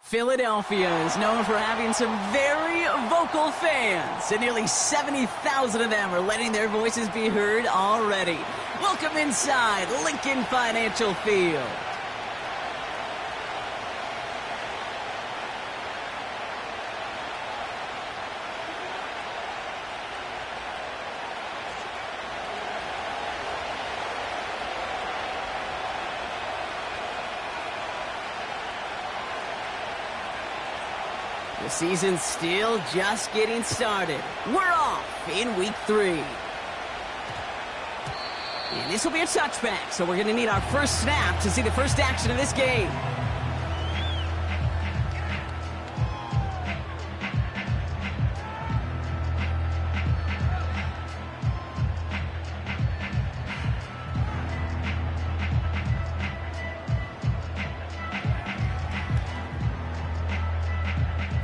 Philadelphia is known for having some very vocal fans, and nearly 70,000 of them are letting their voices be heard already. Welcome inside Lincoln Financial Field. The season's still just getting started. We're off in week 3. And this will be a touchback, so we're going to need our first snap to see the first action of this game.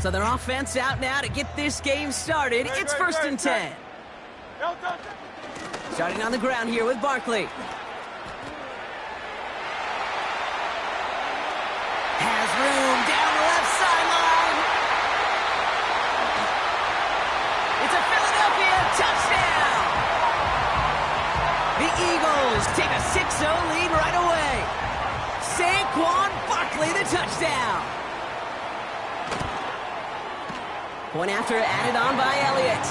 So their offense out now to get this game started. It's first and 10. Starting on the ground here with Barkley. Has room down the left sideline. It's a Philadelphia touchdown. The Eagles take a 6-0 lead right away. Saquon Barkley, the touchdown. Point after added on by Elliott.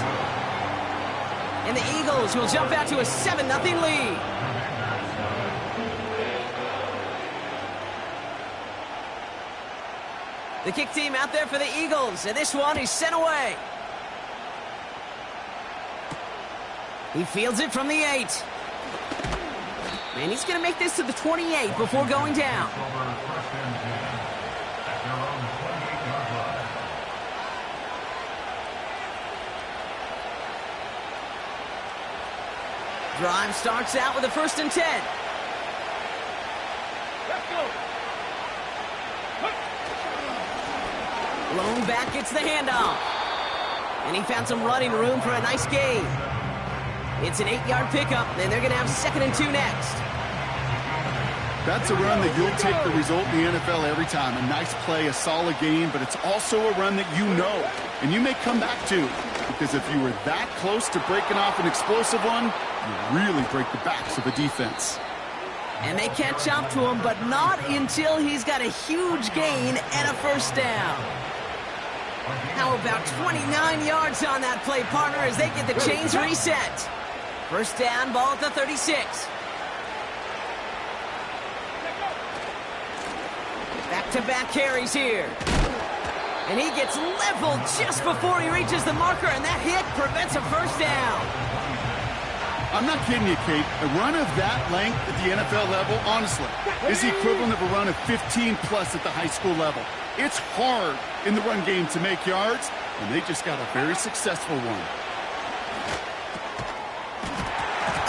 And the Eagles will jump out to a 7-0 lead. The kick team out there for the Eagles, and this one is sent away. He fields it from the 8. And he's going to make this to the 28 before going down. Drive starts out with a first and 10. Let's go. Lone back gets the handoff. And he found some running room for a nice gain. It's an 8-yard pickup, and they're going to have 2nd and 2 next. That's a run that you'll take the result in the NFL every time. A nice play, a solid game, but it's also a run that you know, and you may come back to. Because if you were that close to breaking off an explosive one, you really break the backs of the defense. And they catch up to him, but not until he's got a huge gain and a first down. How about 29 yards on that play, partner, as they get the chains reset. First down, ball at the 36. Back-to-back carries here. And he gets leveled just before he reaches the marker, and that hit prevents a first down. I'm not kidding you, Kate. A run of that length at the NFL level, honestly, is the equivalent of a run of 15-plus at the high school level. It's hard in the run game to make yards, and they just got a very successful one.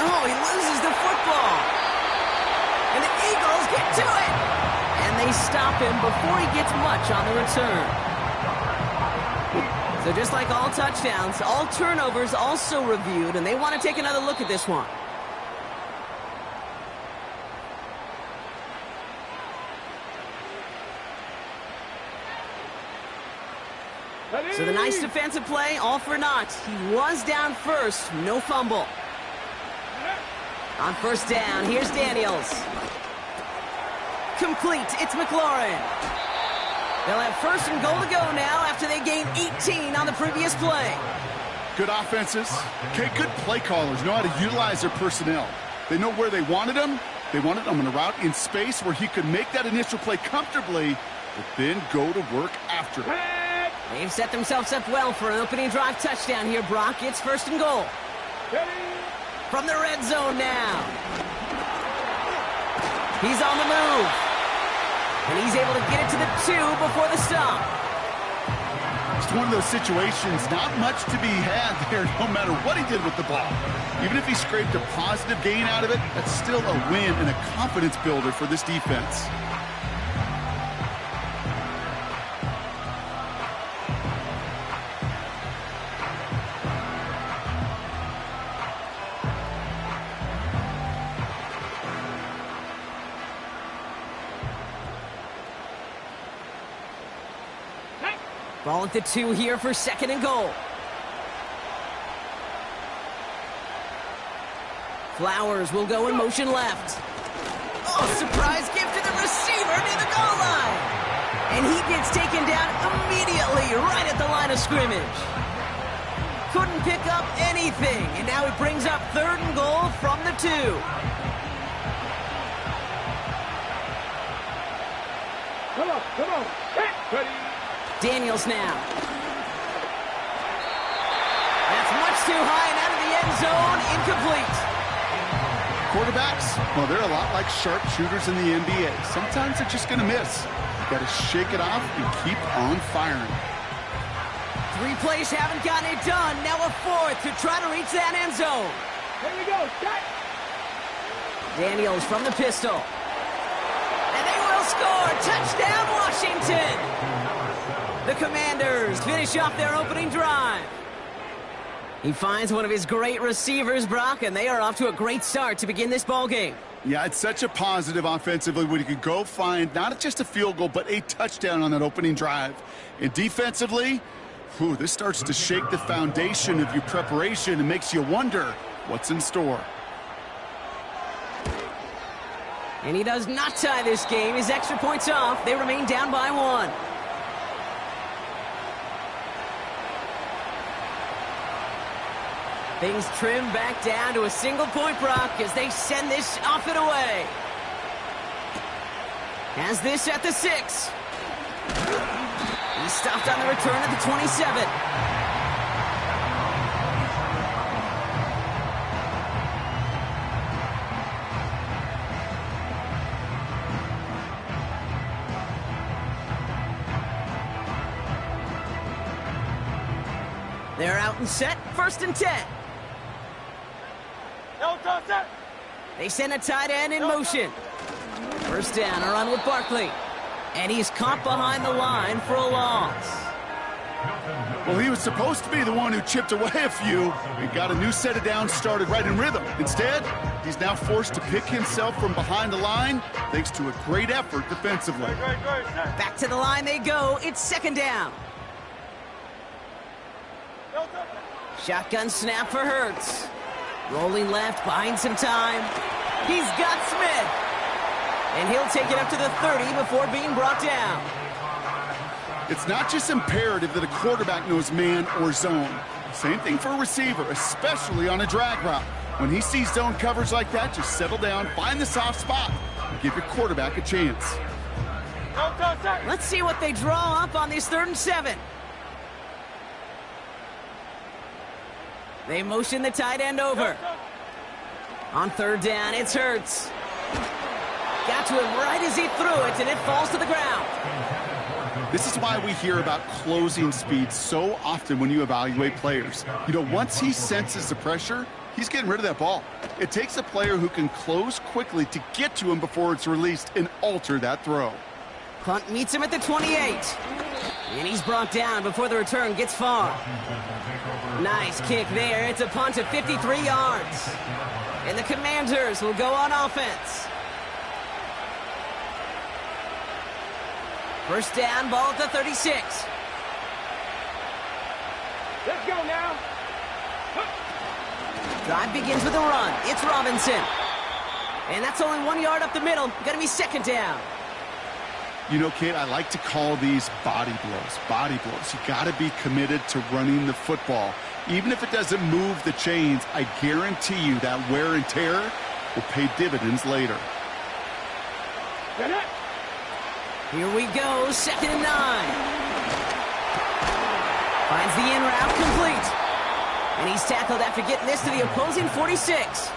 Oh, he loses the football. And the Eagles get to it. And they stop him before he gets much on the return. So just like all touchdowns, all turnovers also reviewed, and they want to take another look at this one. So the nice defensive play, all for naught. He was down first, no fumble. On first down, here's Daniels. Complete, it's McLaurin. They'll have first and goal to go now after they gained 18 on the previous play. Good offenses. Okay, good play callers know how to utilize their personnel. They know where they wanted him. They wanted him on a route in space where he could make that initial play comfortably, but then go to work after it. They've set themselves up well for an opening drive touchdown here, Brock. It's first and goal. From the red zone now. He's on the move. And he's able to get it to the 2 before the stop. It's one of those situations, not much to be had there no matter what he did with the ball. Even if he scraped a positive gain out of it, that's still a win and a confidence builder for this defense. Ball at the 2 here for 2nd and goal. Flowers will go in motion left. Oh, surprise gift to the receiver near the goal line. And he gets taken down immediately right at the line of scrimmage. Couldn't pick up anything, and now it brings up 3rd and goal from the 2. Come on. Ready. Daniels now. That's much too high and out of the end zone. Incomplete. Quarterbacks, well, they're a lot like sharpshooters in the NBA. Sometimes they're just going to miss. You got to shake it off and keep on firing. 3 plays haven't gotten it done. Now a 4th to try to reach that end zone. Here we go. Shot. Daniels from the pistol. And they will score. Touchdown, Washington. The Commanders finish off their opening drive. He finds one of his great receivers, Brock, and they are off to a great start to begin this ball game. Yeah, it's such a positive offensively when you can go find not just a field goal, but a touchdown on that opening drive. And defensively, this starts to shake the foundation of your preparation and makes you wonder what's in store. And he does not tie this game. His extra points off. They remain down by 1. Things trim back down to a single point, Brock, as they send this off and away. Has this at the 6. He's stopped on the return at the 27. They're out and set, 1st and 10. They send a tight end in motion. 1st down, a run with Barkley. And he's caught behind the line for a loss. Well, he was supposed to be the one who chipped away a few and got a new set of downs started right in rhythm. Instead, he's now forced to pick himself from behind the line thanks to a great effort defensively. Back to the line they go. It's 2nd down. Shotgun snap for Hurts. Rolling left, buying some time. He's got Smith. And he'll take it up to the 30 before being brought down. It's not just imperative that a quarterback knows man or zone. Same thing for a receiver, especially on a drag route. When he sees zone coverage like that, just settle down, find the soft spot, and give your quarterback a chance. Let's see what they draw up on this 3rd and 7. They motion the tight end over. On 3rd down, it's Hurts. Got to him right as he threw it, and it falls to the ground. This is why we hear about closing speed so often when you evaluate players. You know, once he senses the pressure, he's getting rid of that ball. It takes a player who can close quickly to get to him before it's released and alter that throw. Punt meets him at the 28. And he's brought down before the return gets far. Nice kick there. It's a punt of 53 yards. And the Commanders will go on offense. 1st down, ball at the 36. Let's go now. Drive begins with a run. It's Robinson. And that's only 1 yard up the middle. Going to be 2nd down. You know, Kate, I like to call these body blows. Body blows. You got to be committed to running the football. Even if it doesn't move the chains, I guarantee you that wear and tear will pay dividends later. Here we go, 2nd and 9. Finds the in route complete. And he's tackled after getting this to the opposing 46.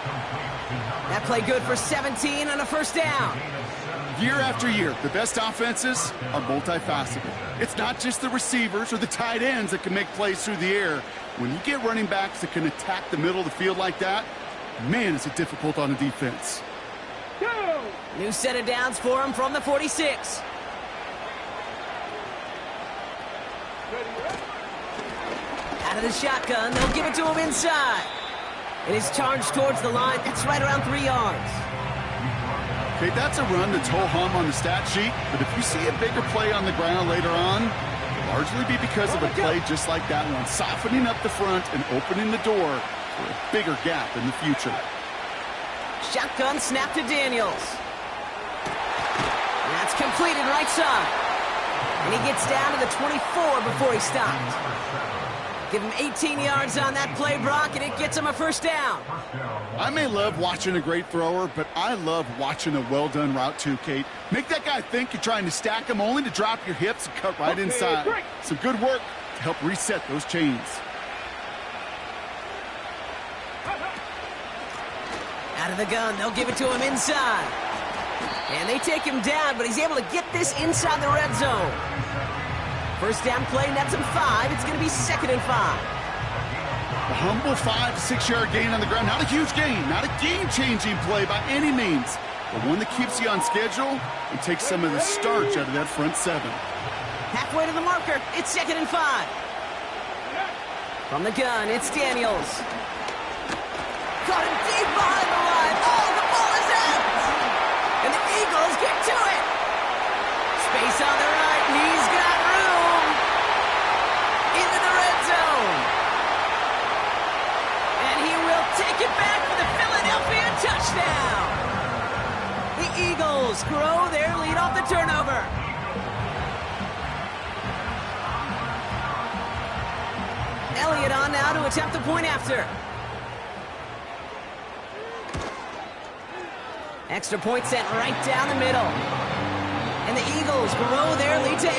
That play good for 17 and a 1st down. Year after year, the best offenses are multifaceted. It's not just the receivers or the tight ends that can make plays through the air. When you get running backs that can attack the middle of the field like that, man, is it difficult on a defense. Go! New set of downs for him from the 46. Out of the shotgun, they'll give it to him inside. It is charged towards the line. That's right around 3 yards. Okay, that's a run that's ho-hum on the stat sheet, but if you see a bigger play on the ground later on, Largely be because of a play just like that one, softening up the front and opening the door for a bigger gap in the future. Shotgun snap to Daniels. That's completed right side. And he gets down to the 24 before he stops. Give him 18 yards on that play, Brock, and it gets him a first down. I may love watching a great thrower, but I love watching a well-done route too, Kate. Make that guy think you're trying to stack him only to drop your hips and cut right inside. Some good work to help reset those chains. Out of the gun, they'll give it to him inside. And they take him down, but he's able to get this inside the red zone. First down play, nets him 5. It's going to be 2nd and 5. A humble 5 to 6 yard gain on the ground. Not a huge gain, not a game-changing play by any means, but one that keeps you on schedule and takes some of the starch out of that front 7. Halfway to the marker, it's 2nd and 5. From the gun, it's Daniels. Caught him deep behind the line. Oh, the ball is out! And the Eagles get to it. Space on the right, he's got room. Into the red zone. And he will take it back for the Philadelphia touchdown. The Eagles grow their lead off the turnover. Elliott on now to attempt the point after. Extra point sent right down the middle. And the Eagles grow their lead to 8.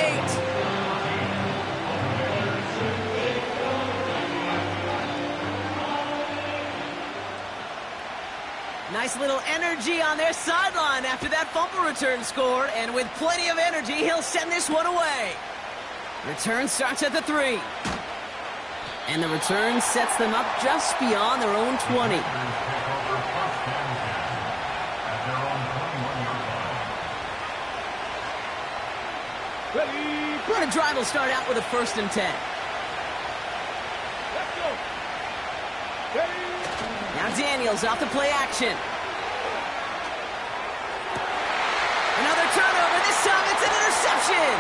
Nice little energy on their sideline after that fumble return score. And with plenty of energy, he'll send this one away. Return starts at the 3. And the return sets them up just beyond their own 20. The drive will start out with a 1st and 10. Let's go. Ready. Now Daniels off the play action. Another turnover. This time it's an interception.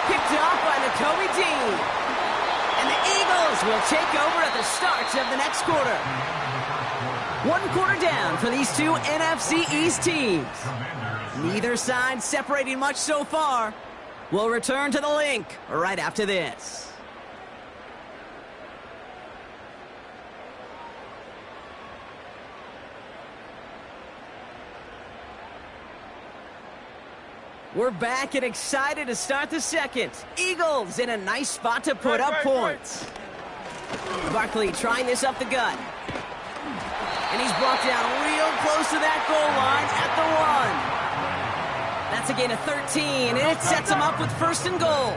Picked off by Nakobe Dean. And the Eagles will take over at the start of the next quarter. 1 quarter down for these two NFC East teams. Neither side separating much so far. We'll return to the link right after this. We're back and excited to start the second. Eagles in a nice spot to put up points. Barkley trying this up the gut. And he's brought down real close to that goal line at the 1. That's a gain of 13, and it sets him up with 1st and goal.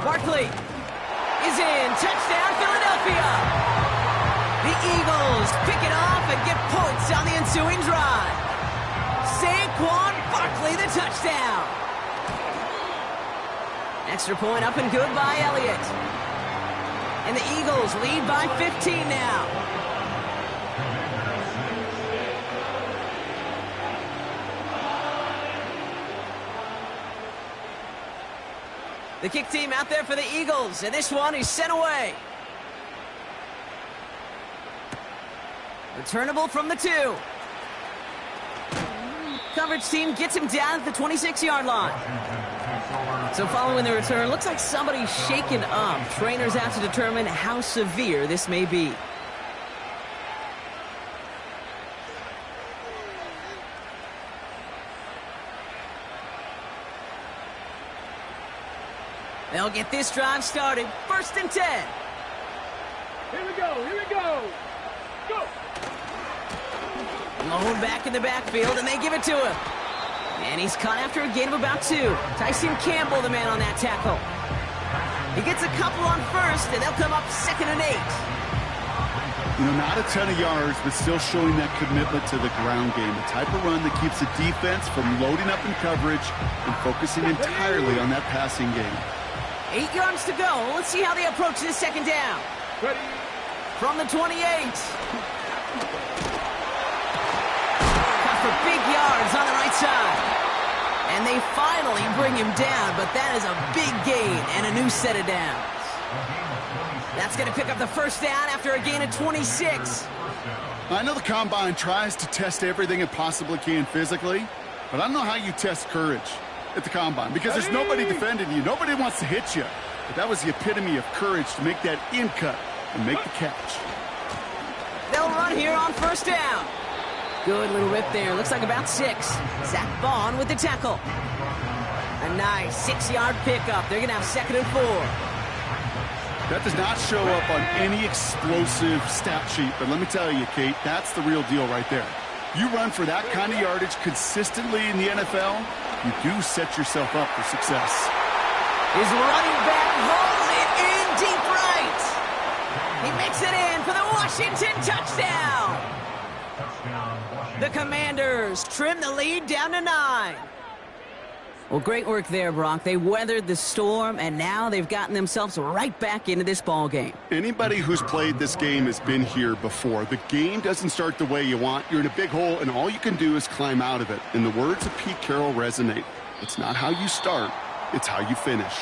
Barkley is in. Touchdown, Philadelphia. The Eagles pick it off and get points on the ensuing drive. Saquon Barkley, the touchdown. Extra point up and good by Elliott. And the Eagles lead by 15 now. The kick team out there for the Eagles, and this one is sent away. Returnable from the 2. Coverage team gets him down at the 26-yard line. So following the return, looks like somebody's shaken up. Trainers have to determine how severe this may be. They'll get this drive started. 1st and 10. Here we go. Here we go. Go. Lone back in the backfield, and they give it to him. And he's caught after a gain of about 2. Tyson Campbell, the man on that tackle. He gets a couple on 1st, and they'll come up 2nd and 8. You know, not a ton of yards, but still showing that commitment to the ground game. The type of run that keeps the defense from loading up in coverage and focusing entirely on that passing game. 8 yards to go. Let's see how they approach this 2nd down. Ready. From the 28. Cut for big yards on the right side. And they finally bring him down, but that is a big gain and a new set of downs. That's going to pick up the first down after a gain of 26. I know the Combine tries to test everything it possibly can physically, but I don't know how you test courage at the Combine because there's nobody defending you. Nobody wants to hit you. But that was the epitome of courage to make that in cut and make the catch. They'll run here on first down. Good little rip there. Looks like about 6. Zach Bond with the tackle. A nice 6-yard pickup. They're going to have 2nd and 4. That does not show up on any explosive stat sheet, but let me tell you, Kate, that's the real deal right there. You run for that kind of yardage consistently in the NFL, you do set yourself up for success. His running back rolls it in deep right. He makes it in for the Washington touchdown. The Commanders trim the lead down to 9. Well, great work there, Brock. They weathered the storm, and now they've gotten themselves right back into this ball game. Anybody who's played this game has been here before. The game doesn't start the way you want. You're in a big hole, and all you can do is climb out of it. And the words of Pete Carroll resonate. It's not how you start, it's how you finish.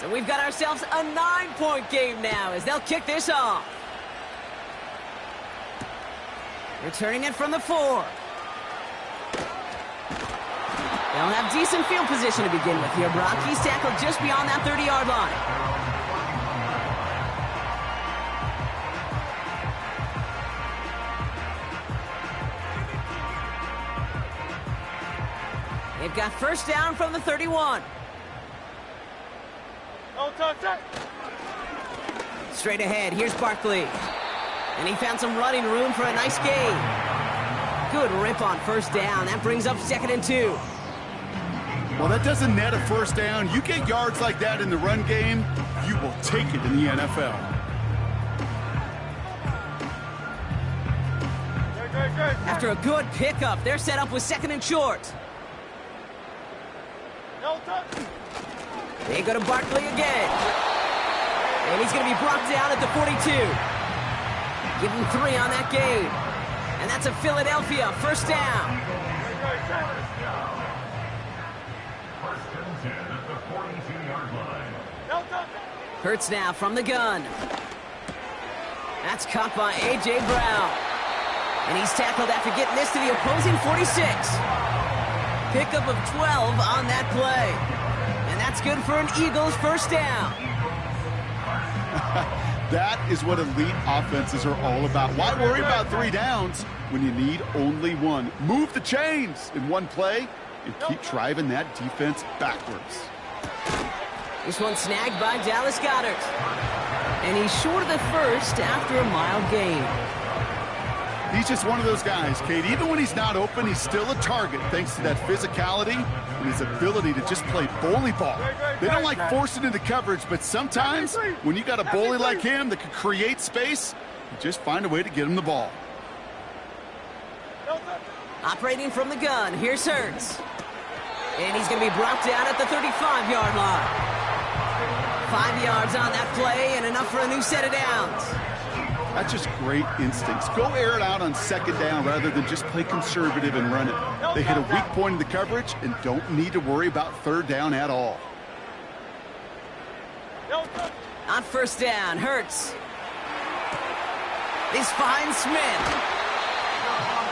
So we've got ourselves a 9-point game now as they'll kick this off. Returning it from the 4. They'll have decent field position to begin with here, Brock. He's tackled just beyond that 30-yard line. They've got first down from the 31. Straight ahead, here's Barkley. And he found some running room for a nice gain. Good rip on first down. That brings up 2nd and 2. Well, that doesn't net a first down. You get yards like that in the run game, you will take it in the NFL. After a good pickup, they're set up with 2nd and short. They go to Barkley again. And he's going to be brought down at the 42. Give him 3 on that game. And that's a Philadelphia first down. Hurts now from the gun. That's caught by A.J. Brown. And he's tackled after getting this to the opposing 46. Pickup of 12 on that play. And that's good for an Eagles first down. That is what elite offenses are all about. Why worry about 3 downs when you need only 1? Move the chains in one play and keep driving that defense backwards. This one snagged by Dallas Goedert. And he's short of the first after a mild gain. He's just one of those guys, Kate. Even when he's not open, he's still a target thanks to that physicality and his ability to just play bully ball. They don't like forcing into coverage, but sometimes when you got a bully like him that can create space, you just find a way to get him the ball. Operating from the gun, here's Hurts. And he's going to be brought down at the 35-yard line. 5 yards on that play and enough for a new set of downs. That's just great instincts. Go air it out on 2nd down rather than just play conservative and run it. They hit a weak point in the coverage and don't need to worry about 3rd down at all. On first down, Hurts. This finds Smith.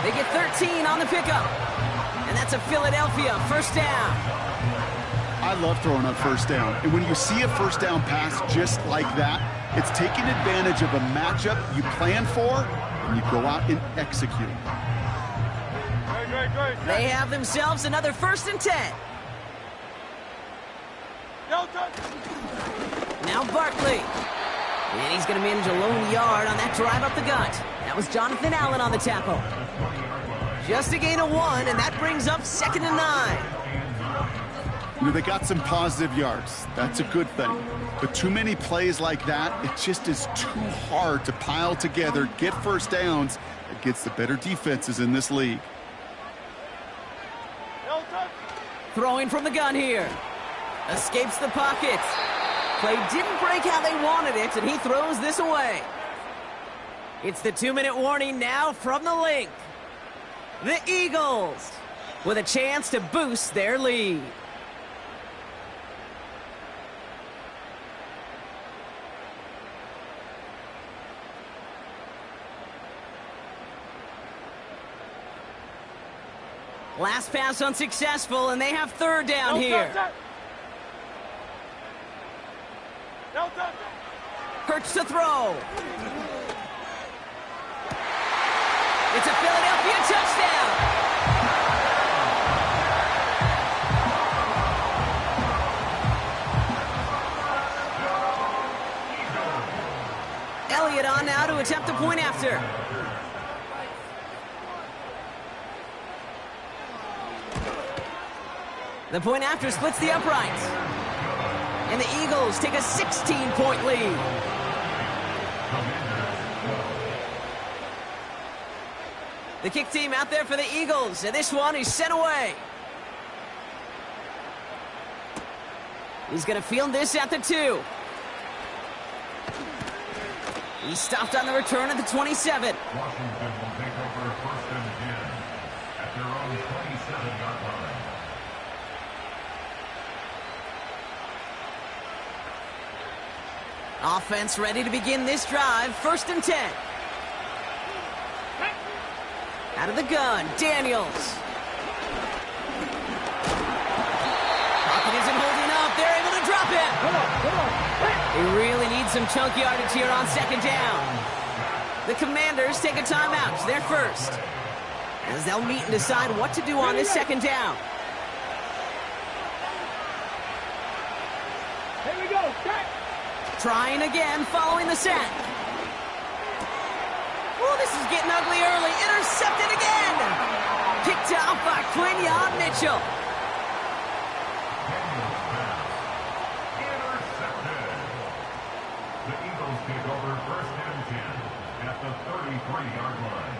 They get 13 on the pickup. And that's a Philadelphia first down. I love throwing on first down. And when you see a first down pass just like that, it's taking advantage of a matchup you plan for, and you go out and execute. They have themselves another 1st and 10. Now Barkley. And he's going to manage a lone yard on that drive up the gut. That was Jonathan Allen on the tackle. Just a gain of 1, and that brings up 2nd and 9. You know, they got some positive yards. That's a good thing. But too many plays like that, it just is too hard to pile together, get first downs against the better defenses in this league. Throwing from the gun here. Escapes the pocket. Play didn't break how they wanted it, and he throws this away. It's the 2-minute warning now from the link. The Eagles with a chance to boost their lead. Last pass unsuccessful, and they have third down here. Hurts to throw. It's a Philadelphia touchdown. Elliott on now to attempt the point after. The point after splits the uprights. And the Eagles take a 16-point lead. The kick team out there for the Eagles, and this one is sent away. He's going to field this at the 2. He's stopped on the return at the 27. Washington will take over first and 10 at their own 27-yard line. Offense ready to begin this drive. First and 10. Out of the gun, Daniels. Pocket isn't holding up. They're able to drop it. They really need some chunk yardage here on second down. The Commanders take a timeout. They're first, as they'll meet and decide what to do on this second down. Here we go. Trying again following the sack. Oh, this is getting ugly early. Intercepted again. Picked off by Quinyon Mitchell. Intercepted. The Eagles take over first and 10 at the 33-yard line.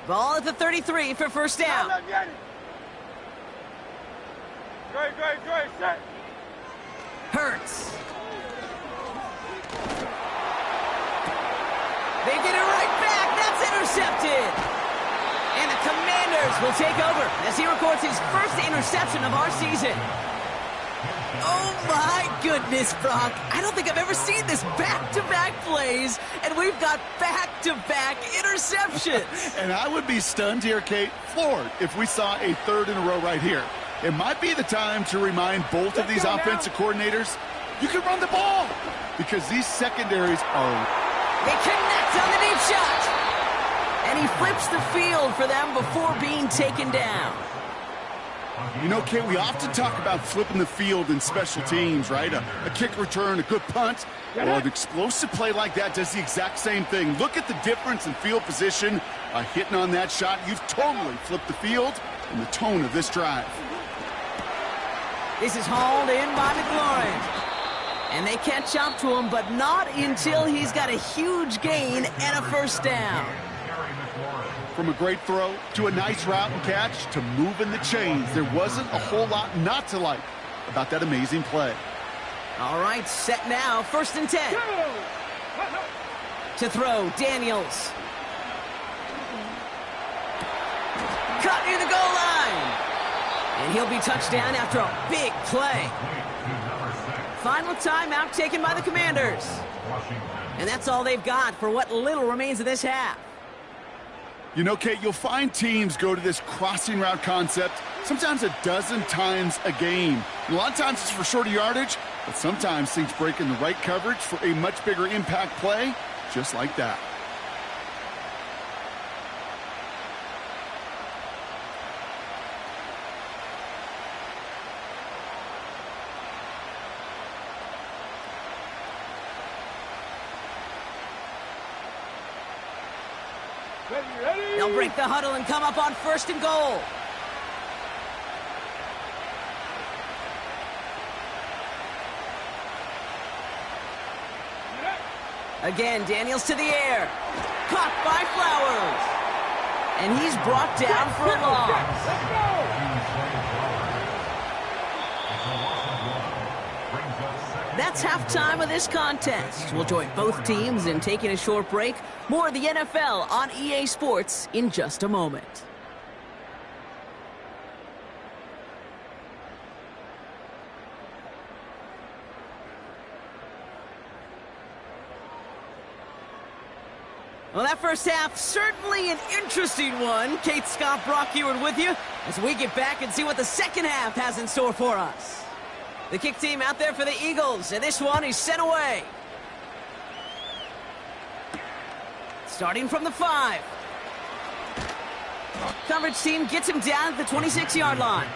Ball at the 33 for first down. Great, set. Hurts. They get it right back. That's intercepted. And the Commanders will take over as he records his first interception of our season. Oh my goodness, Brock. I don't think I've ever seen this back-to-back plays, and we've got back-to-back interceptions. And I would be stunned here, Kate, floored, if we saw a third in a row right here. It might be the time to remind both of these offensive coordinators, you can run the ball, because these secondaries are... They connect on the deep shot. And he flips the field for them before being taken down. You know, Kate, we often talk about flipping the field in special teams, right? A kick return, a good punt, or an explosive play like that does the exact same thing. Look at the difference in field position by hitting on that shot. You've totally flipped the field and the tone of this drive. This is hauled in by McLaurin. And they catch up to him, but not until he's got a huge gain and a first down. From a great throw to a nice route and catch to moving the chains, there wasn't a whole lot not to like about that amazing play. All right, set now, first and 10. To throw, Daniels. Cut near the goal line. And he'll be touched down after a big play. Final timeout taken by the Commanders. And that's all they've got for what little remains of this half. You know, Kate, you'll find teams go to this crossing route concept sometimes a dozen times a game. And a lot of times it's for shorter yardage, but sometimes things break in the right coverage for a much bigger impact play, just like that. Ready. They'll break the huddle and come up on first and goal. Again, Daniels to the air. Caught by Flowers. And he's brought down for a loss. Let's go. that's halftime of this contest. We'll join both teams in taking a short break. More of the NFL on EA Sports in just a moment. Well, that first half, certainly an interesting one. Kate Scott, Brock Ewart with you as we get back and see what the second half has in store for us. The kick team out there for the Eagles, and this one is sent away. Starting from the 5. Coverage team gets him down at the 26-yard line. At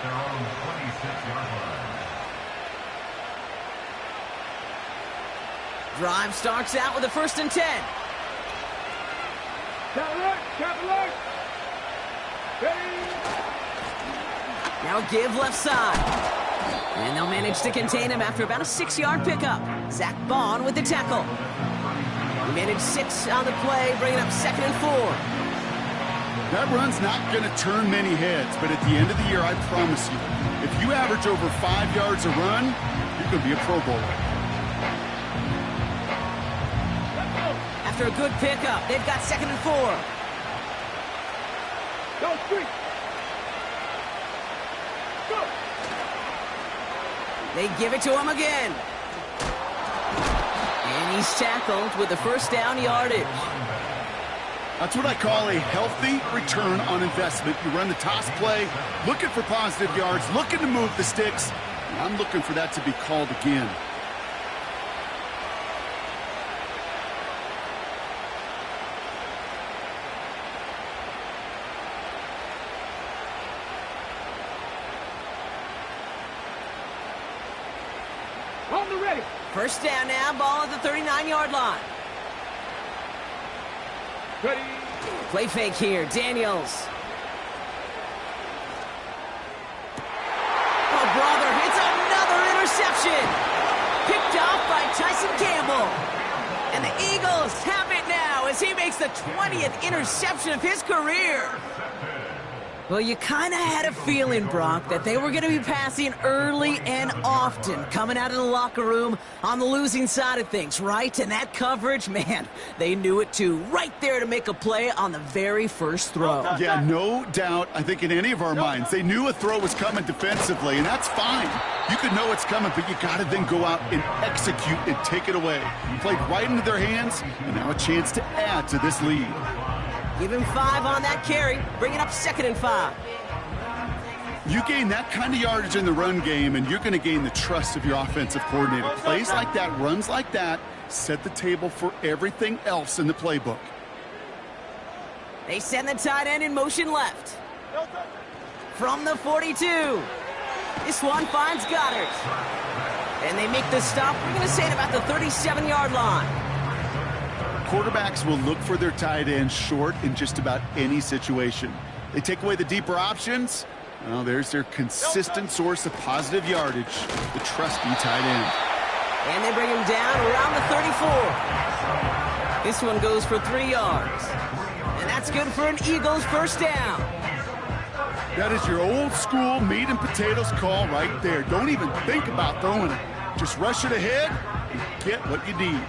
their own 26-yard line. Drive starts out with a 1st and 10. Cap alert. Ready. Now give left side. And they'll manage to contain him after about a 6-yard pickup. Zach Bond with the tackle. He managed 6 on the play, bringing up 2nd and 4. That run's not going to turn many heads, but at the end of the year, I promise you, if you average over 5 yards a run, you're going to be a Pro Bowler. After a good pickup, they've got 2nd and 4. Go, street. Go. They give it to him again. And he's tackled with the 1st down yardage. That's what I call a healthy return on investment. You run the toss play, looking for positive yards, looking to move the sticks. And I'm looking for that to be called again. On the ready. 1st down now, ball at the 39-yard line. Ready. Play fake here, Daniels. Oh, brother, it's another interception. Picked off by Tyson Campbell. And the Eagles have it now as he makes the 20th interception of his career. Well, you kind of had a feeling, Brock, that they were going to be passing early and often, coming out of the locker room on the losing side of things, right? And that coverage, man, they knew it too. Right there to make a play on the very first throw. Yeah, no doubt, I think in any of our minds, they knew a throw was coming defensively, and that's fine. You could know it's coming, but you got to then go out and execute and take it away. Played right into their hands, and now a chance to add to this lead. Give him 5 on that carry, bring it up 2nd and 5. You gain that kind of yardage in the run game, and you're going to gain the trust of your offensive coordinator. Plays like that, runs like that, set the table for everything else in the playbook. They send the tight end in motion left. From the 42. This one finds Goddard. And they make the stop, we're going to say, at about the 37-yard line. Quarterbacks will look for their tight end short in just about any situation. They take away the deeper options. Well, there's their consistent source of positive yardage, the trusty tight end. And they bring him down around the 34. This one goes for 3 yards. And that's good for an Eagles 1st down. That is your old school meat and potatoes call right there. Don't even think about throwing it. Just rush it ahead and get what you need.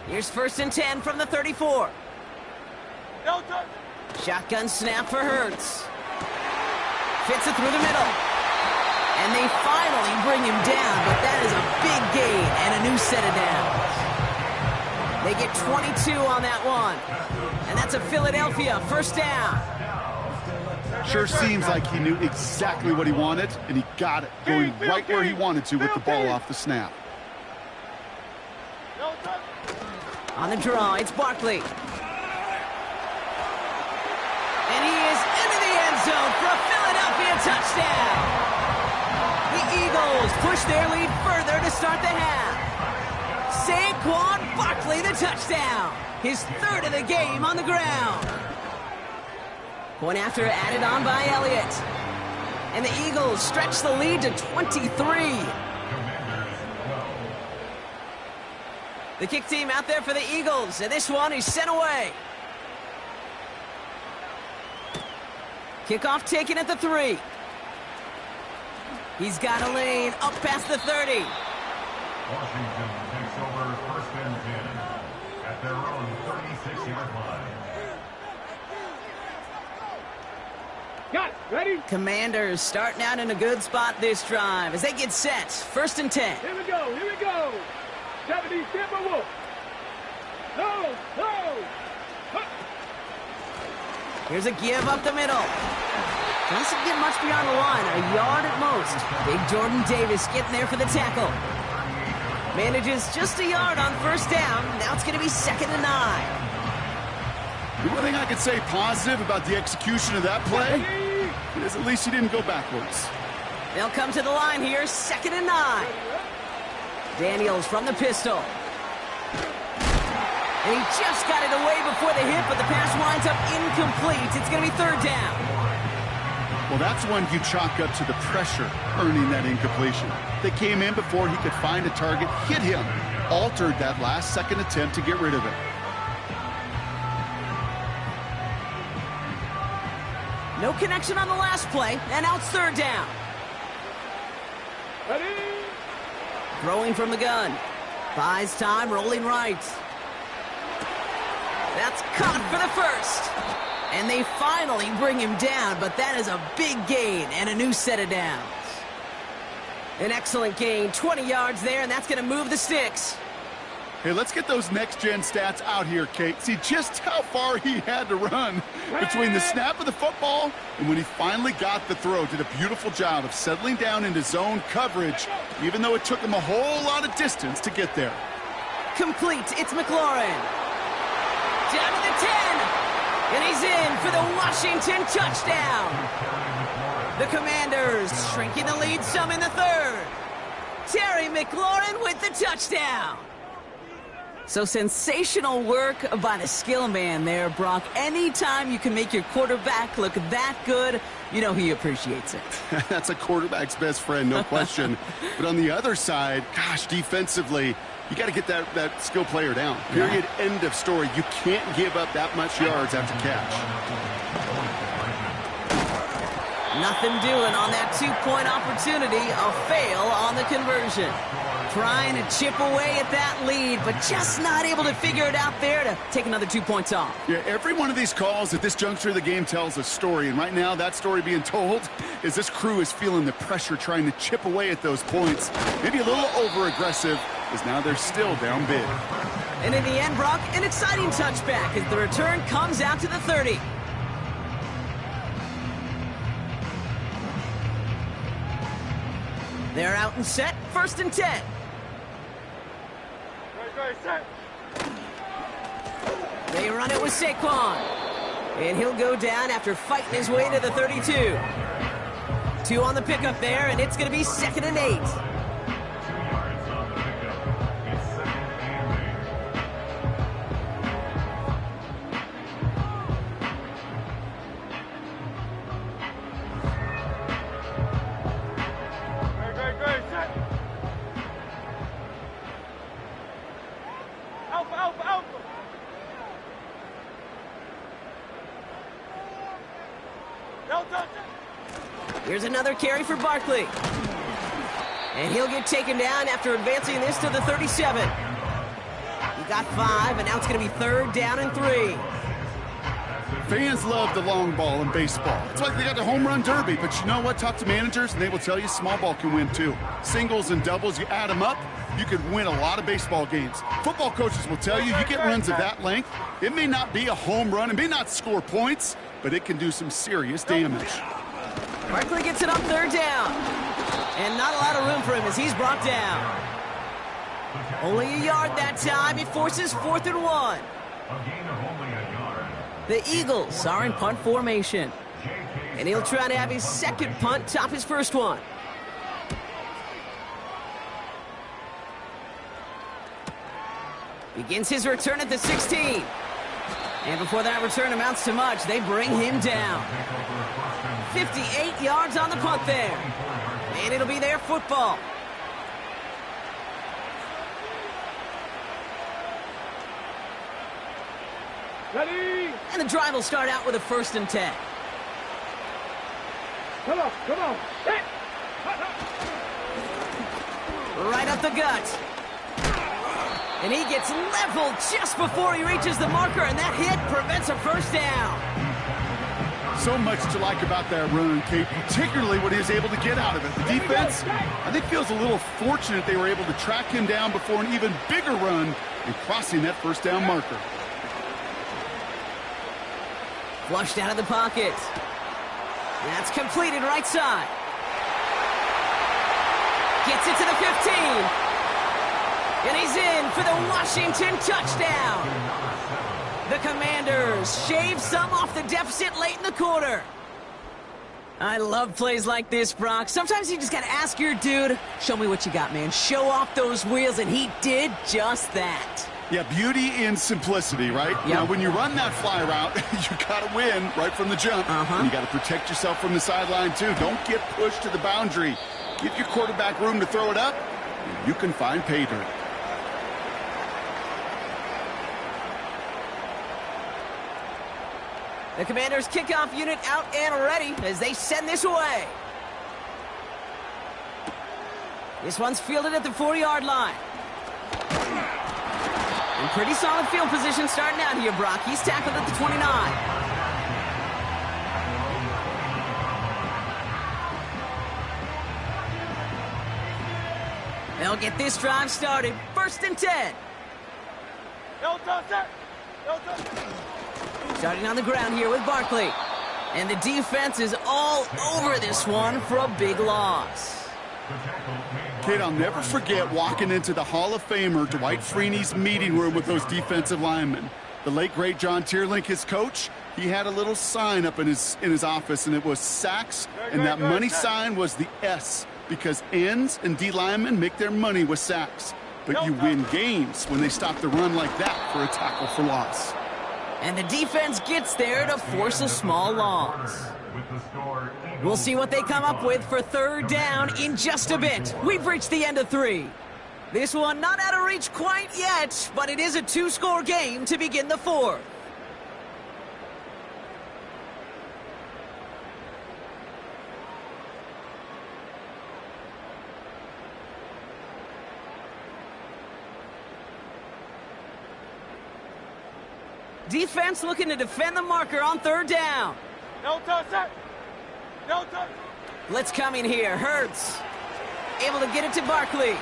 Here's 1st and 10 from the 34. Shotgun snap for Hurts. Fits it through the middle. And they finally bring him down, but that is a big gain and a new set of downs. They get 22 on that one. And that's a Philadelphia 1st down. Sure seems like he knew exactly what he wanted, and he got it, going right where he wanted to with the ball off the snap. On the draw, it's Barkley. And he is into the end zone for a Philadelphia touchdown. The Eagles push their lead further to start the half. Saquon Barkley, the touchdown. His 3rd of the game on the ground. Point after added on by Elliott. And the Eagles stretch the lead to 23. The kick team out there for the Eagles, and this one is sent away. Kickoff taken at the 3. He's got a lane up past the 30. Washington takes over first and 10 at their own 36-yard line. Got it. Ready? Commanders starting out in a good spot this drive as they get set. First and 10. Here we go. Here we go. 70 Timber Wolf. No. No. Huh. Here's a give up the middle. Doesn't get much beyond the line, a yard at most. Big Jordan Davis getting there for the tackle. Manages just a yard on first down. Now it's going to be 2nd and 9. The one thing I could say positive about the execution of that play is at least he didn't go backwards. They'll come to the line here, 2nd and 9. Daniels from the pistol. And he just got it away before the hit, but the pass winds up incomplete. It's going to be 3rd down. Well, that's one you chalk up to the pressure earning that incompletion. They came in before he could find a target, hit him, altered that last-second attempt to get rid of it. No connection on the last play, and now it's 3rd down. Ready? Throwing from the gun. Buys time, rolling right. That's caught for the first. And they finally bring him down, but that is a big gain and a new set of downs. An excellent gain, 20 yards there, and that's going to move the sticks. Hey, let's get those next-gen stats out here, Kate. See just how far he had to run between the snap of the football and when he finally got the throw. Did a beautiful job of settling down into zone coverage, even though it took him a whole lot of distance to get there. Complete, it's McLaurin. Down to the 10. And he's in for the Washington touchdown. The Commanders shrinking the lead some in the 3rd. Terry McLaurin with the touchdown. So sensational work by the skill man there, Brock. Anytime you can make your quarterback look that good, you know he appreciates it. That's a quarterback's best friend, no question. But on the other side, gosh, defensively, you got to get that skill player down. Period. Yeah. End of story. You can't give up that much yards after catch. Nothing doing on that 2-point opportunity. A fail on the conversion. Trying to chip away at that lead, but just not able to figure it out there to take another 2 points off. Yeah, every one of these calls at this juncture of the game tells a story, and right now that story being told is this crew is feeling the pressure trying to chip away at those points. Maybe a little over-aggressive, as now they're still down big. And in the end, Brock, an exciting touchback as the return comes out to the 30. They're out and set, 1st and 10. They run it with Saquon. And he'll go down after fighting his way to the 32. 2 on the pickup there, and it's going to be 2nd and 8. 2 yards on the pickup. It's 2nd and 8. Great, set. Alpha, alpha, alpha. Delta. Here's another carry for Barkley. And he'll get taken down after advancing this to the 37. He got 5, and now it's going to be 3rd down and 3. Fans love the long ball in baseball. It's like they got the home run derby, but you know what? Talk to managers, and they will tell you small ball can win too. Singles and doubles, you add them up, you could win a lot of baseball games. Football coaches will tell you, you get runs of that length, it may not be a home run, it may not score points, but it can do some serious damage. Barkley gets it on 3rd down. And not a lot of room for him as he's brought down. Only a yard that time. It forces 4th and 1. A gain of only a yard. The Eagles are in punt formation. And he'll try to have his 2nd punt top his 1st one. Begins his return at the 16. And before that return amounts to much, they bring him down. 58 yards on the punt there. And it'll be their football. Ready? And the drive will start out with a 1st and 10. Come on, come on. Hit. Right up the gut. And he gets leveled just before he reaches the marker, and that hit prevents a first down. So much to like about that run, Kate, particularly what he was able to get out of it. The defense, I think, feels a little fortunate they were able to track him down before an even bigger run and crossing that first down marker. Flushed out of the pocket. That's completed right side. Gets it to the 15. And he's in for the Washington touchdown. The Commanders shave some off the deficit late in the quarter. I love plays like this, Brock. Sometimes you just got to ask your dude, show me what you got, man. Show off those wheels, and he did just that. Yeah, beauty in simplicity, right? Yep. Now, when you run that fly route, you got to win right from the jump. And you got to protect yourself from the sideline, too. Don't get pushed to the boundary. Give your quarterback room to throw it up, and you can find pay dirt. The Commanders' kickoff unit out and ready as they send this away. This one's fielded at the 4-yard line. And pretty solid field position starting out here, Brock. He's tackled at the 29. They'll get this drive started. 1st and 10. No touch, sir. No touch. Starting on the ground here with Barkley. And the defense is all over this one for a big loss. Kid, I'll never forget walking into the Hall of Famer Dwight Freeney's meeting room with those defensive linemen. The late, great John Tierlink, his coach, he had a little sign up in his office, and it was sacks, and that money sign was the S, because ends and D linemen make their money with sacks. But you win games when they stop the run like that for a tackle for loss. And the defense gets there to force a small loss. We'll see what they come up with for 3rd down in just a bit. We've reached the end of 3. This one not out of reach quite yet, but it is a 2-score game to begin the 4th. Defense looking to defend the marker on 3rd down. No touch, sir. No touch. Blitz coming here. Hurts able to get it to Barkley.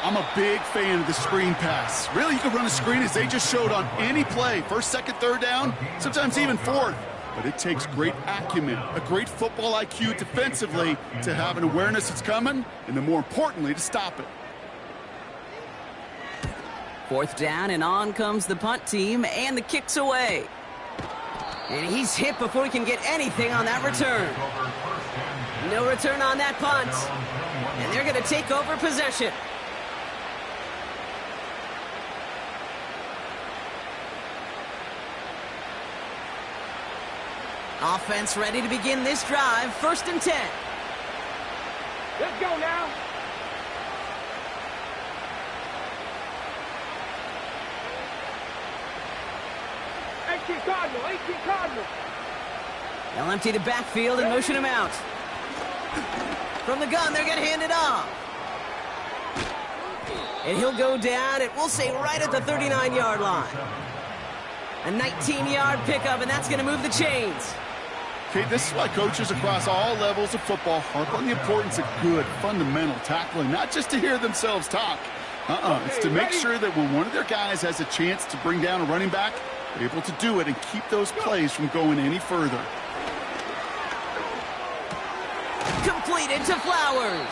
I'm a big fan of the screen pass. Really, you can run a screen as they just showed on any play. 1st, 2nd, 3rd down, sometimes even 4th. But it takes great acumen, a great football IQ defensively to have an awareness it's coming, and then more importantly, to stop it. 4th down, and on comes the punt team, and the kick's away. And he's hit before he can get anything on that return. No return on that punt. And they're going to take over possession. Offense ready to begin this drive. 1st and 10. Let's go now. Cardinal, 18 Cardinal. They'll empty the backfield and motion him out. From the gun, they're going to hand it off. And he'll go down, and we'll say right at the 39-yard line. A 19-yard pickup, and that's going to move the chains. Okay, this is why coaches across all levels of football harp on the importance of good, fundamental tackling, not just to hear themselves talk. It's to make sure that when one of their guys has a chance to bring down a running back, they're able to do it and keep those plays from going any further. Completed to Flowers.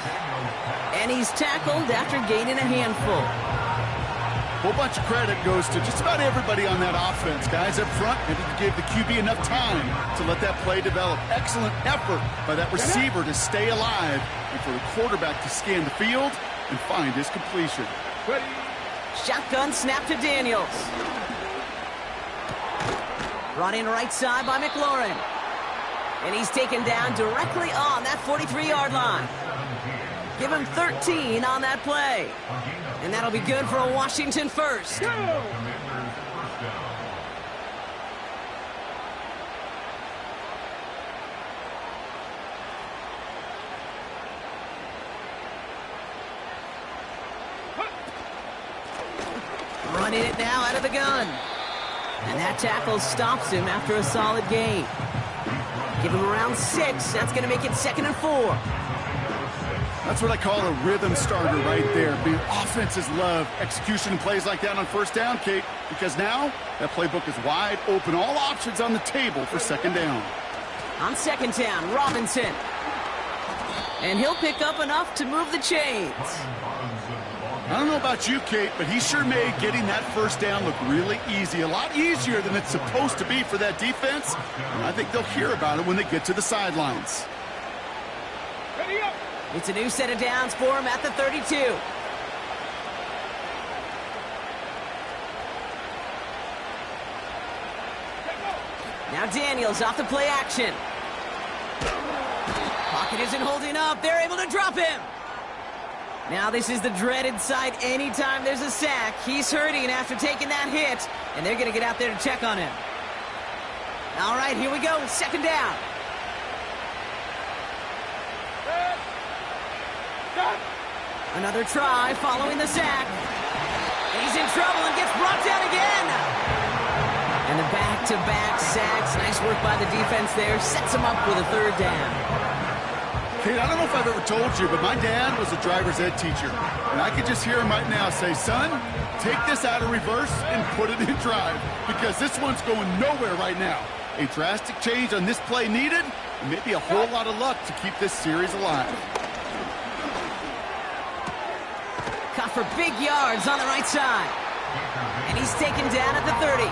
And he's tackled after gaining a handful. A whole bunch of credit goes to just about everybody on that offense. Guys up front had to give the QB enough time to let that play develop. Excellent effort by that receiver to stay alive and for the quarterback to scan the field and find his completion. Shotgun snap to Daniels. Brought in right side by McLaurin. And he's taken down directly on that 43-yard line. Give him 13 on that play. And that'll be good for a Washington first. Sending it now out of the gun. And that tackle stops him after a solid gain. Give him around 6. That's going to make it 2nd and 4. That's what I call a rhythm starter right there. The offenses love execution and plays like that on first down, Kate, because now that playbook is wide open. All options on the table for 2nd down. On 2nd down, Robinson. And he'll pick up enough to move the chains. I don't know about you, Kate, but he sure made getting that first down look really easy. A lot easier than it's supposed to be for that defense. And I think they'll hear about it when they get to the sidelines. Ready up. It's a new set of downs for him at the 32. Now Daniels off the play action. Pocket isn't holding up. They're able to drop him. Now this is the dreaded sight anytime there's a sack. He's hurting after taking that hit, and they're going to get out there to check on him. All right, here we go. 2nd down. Another try following the sack. He's in trouble and gets brought down again. And the back-to-back sacks. Nice work by the defense there. Sets him up with a 3rd down. Kate, I don't know if I've ever told you, but my dad was a driver's ed teacher. And I could just hear him right now say, son, take this out of reverse and put it in drive, because this one's going nowhere right now. A drastic change on this play needed, and maybe a whole lot of luck to keep this series alive. Caught for big yards on the right side. And he's taken down at the 30.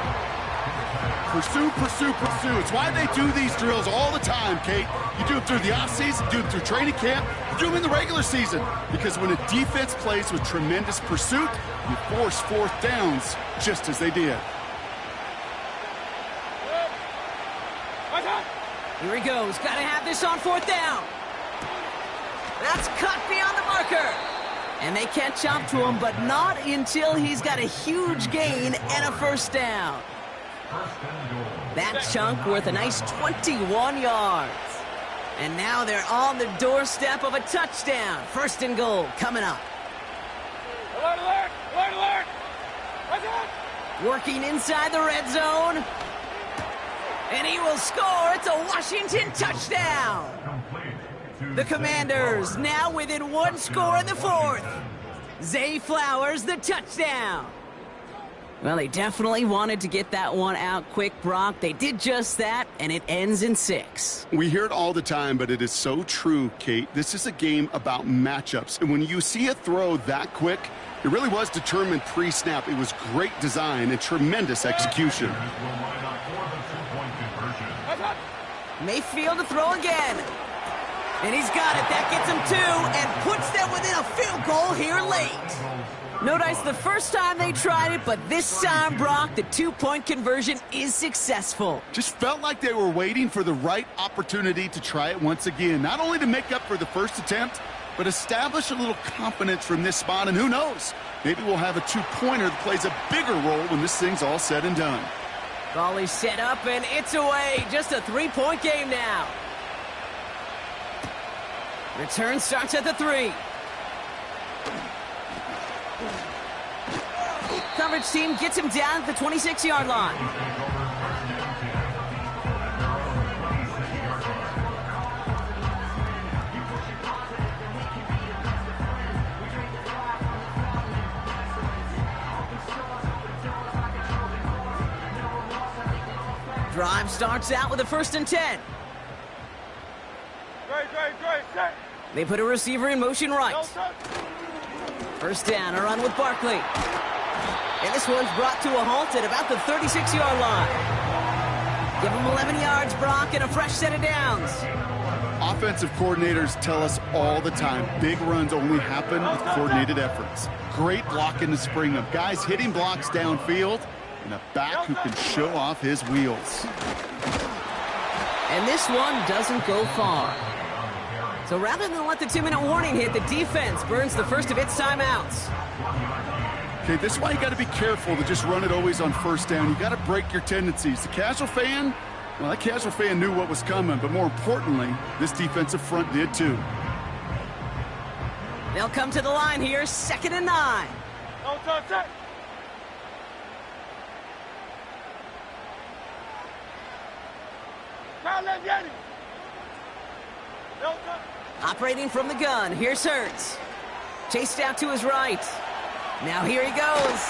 Pursue, pursue, pursue. It's why they do these drills all the time, Kate. You do them through the offseason, do them through training camp, you do them in the regular season. Because when a defense plays with tremendous pursuit, you force 4th downs just as they did. Here he goes. Got to have this on 4th down. That's cut beyond the marker. And they can't jump to him, but not until he's got a huge gain and a 1st down. That chunk worth a nice 21 yards. And now they're on the doorstep of a touchdown. 1st and goal coming up. Alert, alert, alert, alert. Working inside the red zone. And he will score. It's a Washington touchdown. The Commanders now within 1 score in the 4th. Zay Flowers, the touchdown. Well, they definitely wanted to get that one out quick, Brock. They did just that, and it ends in 6. We hear it all the time, but it is so true, Kate. This is a game about matchups. And when you see a throw that quick, it really was determined pre-snap. It was great design and tremendous execution. Mayfield to throw again. And he's got it. That gets him 2 and puts them within a field goal here late. No dice the first time they tried it, but this time, Brock, the 2-point conversion is successful. Just felt like they were waiting for the right opportunity to try it once again. Not only to make up for the first attempt, but establish a little confidence from this spot. And who knows, maybe we'll have a 2-pointer that plays a bigger role when this thing's all said and done. Ball is set up, and it's away. Just a 3-point game now. Return starts at the 3. Coverage team gets him down at the 26-yard line. Drive starts out with a 1st and 10. Set. They put a receiver in motion right. 1st down, a run with Barkley. And this one's brought to a halt at about the 36-yard line. Give him 11 yards, Brock, and a fresh set of downs. Offensive coordinators tell us all the time, big runs only happen with coordinated efforts. Great blocking to spring them. Guys hitting blocks downfield, and a back who can show off his wheels. And this one doesn't go far. So rather than let the 2-minute warning hit, the defense burns the first of its timeouts. Okay, this is why you got to be careful to just run it always on 1st down. You got to break your tendencies. The casual fan, well, that casual fan knew what was coming, but more importantly, this defensive front did too. They'll come to the line here, 2nd and 9. Operating from the gun, here's Hurts. Chased out to his right. Now here he goes.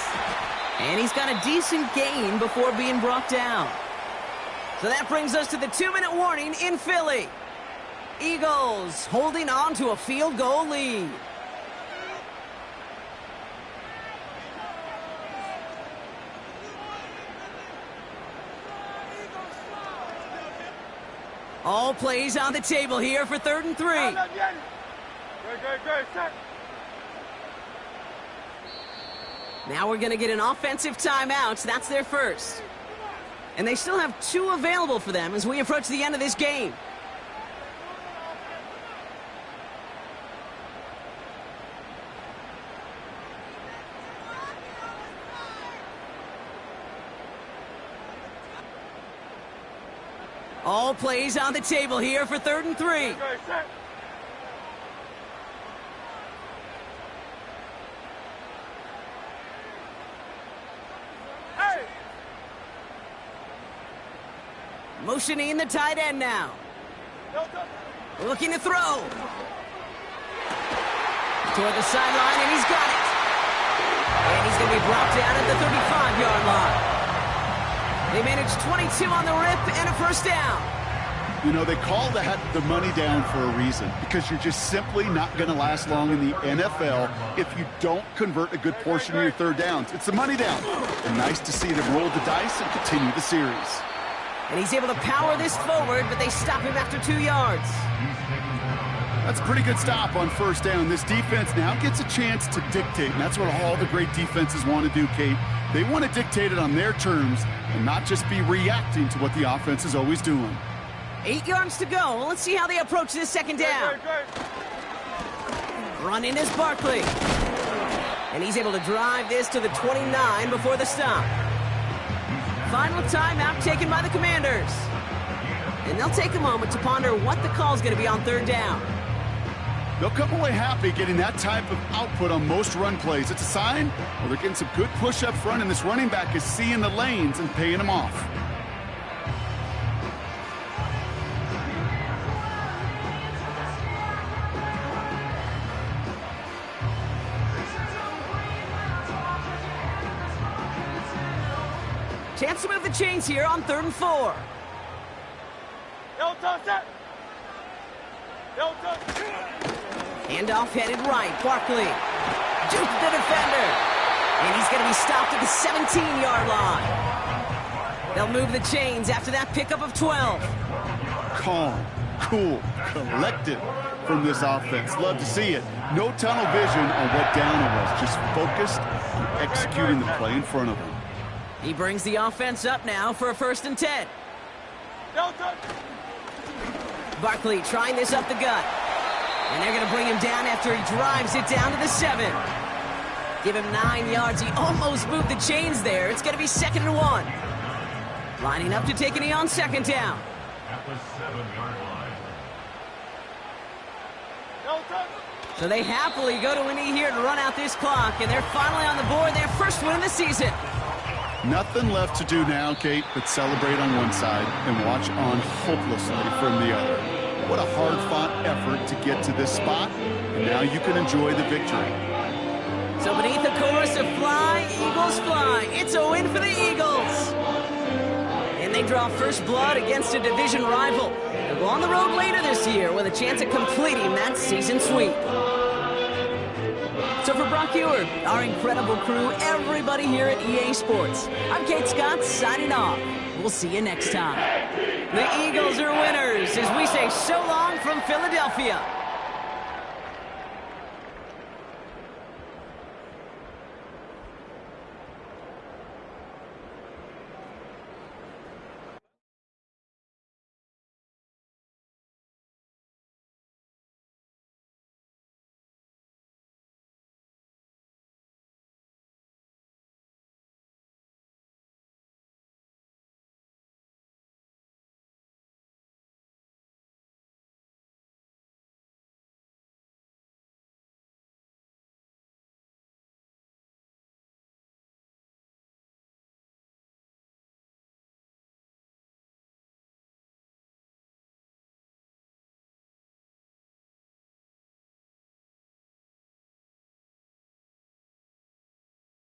And he's got a decent gain before being brought down. So that brings us to the 2-minute warning in Philly. Eagles holding on to a field goal lead. All plays on the table here for 3rd and 3. Now we're going to get an offensive timeout. That's their first. And they still have 2 available for them as we approach the end of this game. All plays on the table here for 3rd and 3. Motioning the tight end now. Looking to throw. Toward the sideline, and he's got it. And he's going to be brought down at the 35-yard line. They managed 22 on the rip and a first down. You know, they call that the money down for a reason, because you're just simply not going to last long in the NFL if you don't convert a good portion of your 3rd downs. It's the money down. And nice to see them roll the dice and continue the series. And he's able to power this forward, but they stop him after 2 yards. That's a pretty good stop on 1st down. This defense now gets a chance to dictate, and that's what all the great defenses want to do, Kate. They want to dictate it on their terms and not just be reacting to what the offense is always doing. 8 yards to go. Let's see how they approach this 2nd down. Running is Barkley. And he's able to drive this to the 29 before the stop. Final timeout taken by the Commanders. And they'll take a moment to ponder what the call is going to be on 3rd down. They'll come away happy getting that type of output on most run plays. It's a sign, well, they're getting some good push up front, and this running back is seeing the lanes and paying them off. Chance to move the chains here on 3rd and 4. Handoff headed right. Barkley juked the defender. And he's going to be stopped at the 17-yard line. They'll move the chains after that pickup of 12. Calm, cool, collected from this offense. Love to see it. No tunnel vision on what down it was. Just focused on executing the play in front of him. He brings the offense up now for a 1st and 10. Barkley trying this up the gut. And they're going to bring him down after he drives it down to the 7. Give him 9 yards. He almost moved the chains there. It's going to be 2nd and 1. Lining up to take a knee on 2nd down. At the 7-yard line. So they happily go to a knee here to run out this clock. And they're finally on the board. Their first win of the season. Nothing left to do now, Kate, but celebrate on one side and watch on hopelessly from the other. What a hard-fought effort to get to this spot, and now you can enjoy the victory. So beneath the chorus of Fly, Eagles Fly, it's a win for the Eagles. And they draw first blood against a division rival. They'll go on the road later this year with a chance at completing that season sweep. So for Brock Ewer, our incredible crew, everybody here at EA Sports, I'm Kate Scott signing off. We'll see you next time. The Eagles are winners as we say so long from Philadelphia.